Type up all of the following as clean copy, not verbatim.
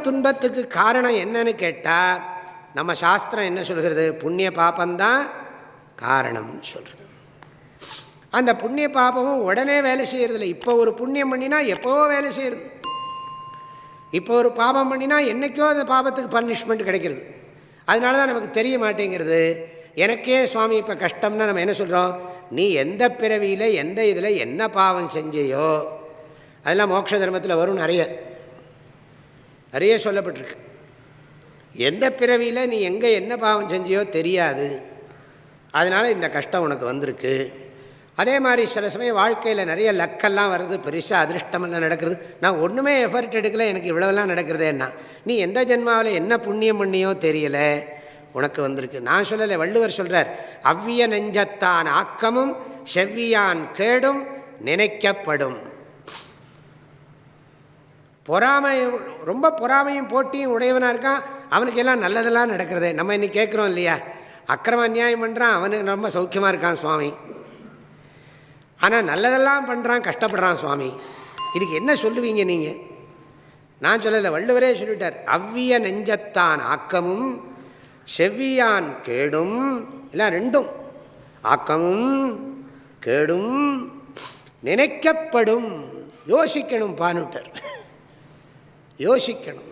துன்பத்துக்கு காரணம் என்னன்னு கேட்டால் நம்ம சாஸ்திரம் என்ன சொல்கிறது? புண்ணிய பாபந்தான் காரணம்னு சொல்கிறது. அந்த புண்ணிய பாபமும் உடனே வேலை செய்கிறதில்ல. இப்போ ஒரு புண்ணியம் பண்ணினா எப்போவோ வேலை செய்கிறது. இப்போ ஒரு பாபம் பண்ணினா என்றைக்கோ அந்த பாபத்துக்கு பனிஷ்மெண்ட் கிடைக்கிறது. அதனால தான் நமக்கு தெரிய மாட்டேங்கிறது. எனக்கே சுவாமி இப்போ கஷ்டம்னா நம்ம என்ன சொல்கிறோம்? நீ எந்த பிறவியில் எந்த இதில் என்ன பாவம் செஞ்சையோ அதெல்லாம் மோட்ச தர்மத்தில் வரும். நிறைய சொல்லப்பட்டிருக்கு. எந்த பிறவியில் நீ எங்கே என்ன பாவம் செஞ்சியோ தெரியாது, அதனால் இந்த கஷ்டம் உனக்கு வந்திருக்கு. அதே மாதிரி சில சமயம் வாழ்க்கையில் நிறைய லக்கெல்லாம் வருது, பெருசாக அதிருஷ்டமெல்லாம் நடக்கிறது. நான் ஒன்றுமே எஃபர்ட் எடுக்கலை, எனக்கு இவ்வளோலாம் நடக்கிறதேன்னா நீ எந்த ஜென்மாவில் என்ன புண்ணியம் பண்ணியோ தெரியலை, உனக்கு வந்திருக்கு. நான் சொல்லலை, வள்ளுவர் சொல்கிறார், அவ்விய நெஞ்சத்தான் ஆக்கமும் செவ்வியான் கேடும் நினைக்கப்படும். பொறாமை, ரொம்ப பொறாமையும் போட்டியும் உடையவனாக இருக்கான், அவனுக்கு எல்லாம் நல்லதெல்லாம் நடக்கிறதே. நம்ம இன்னைக்கு கேட்குறோம் இல்லையா, அக்கிரம அநியாயம் பண்ணுறான், அவனுக்கு ரொம்ப சௌக்கியமாக இருக்கான் சுவாமி, ஆனால் நல்லதெல்லாம் பண்ணுறான், கஷ்டப்படுறான் சுவாமி. இதுக்கு என்ன சொல்லுவீங்க நீங்கள்? நான் சொல்லலை, வள்ளுவரே சொல்லிட்டார், அவ்விய நெஞ்சத்தான் ஆக்கமும் செவ்வியான் கேடும். எல்லாம் ரெண்டும், ஆக்கமும் கேடும் நினைக்கப்படும். யோசிக்கணும் பானுட்டர், யோசிக்கணும்.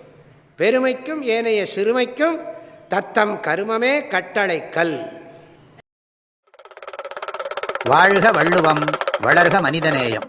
பெருமைக்கும் ஏனைய சிறுமைக்கும் தத்தம் கருமமே கட்டளை கல். வாழ்க வள்ளுவம், வளர்க மனிதநேயம்.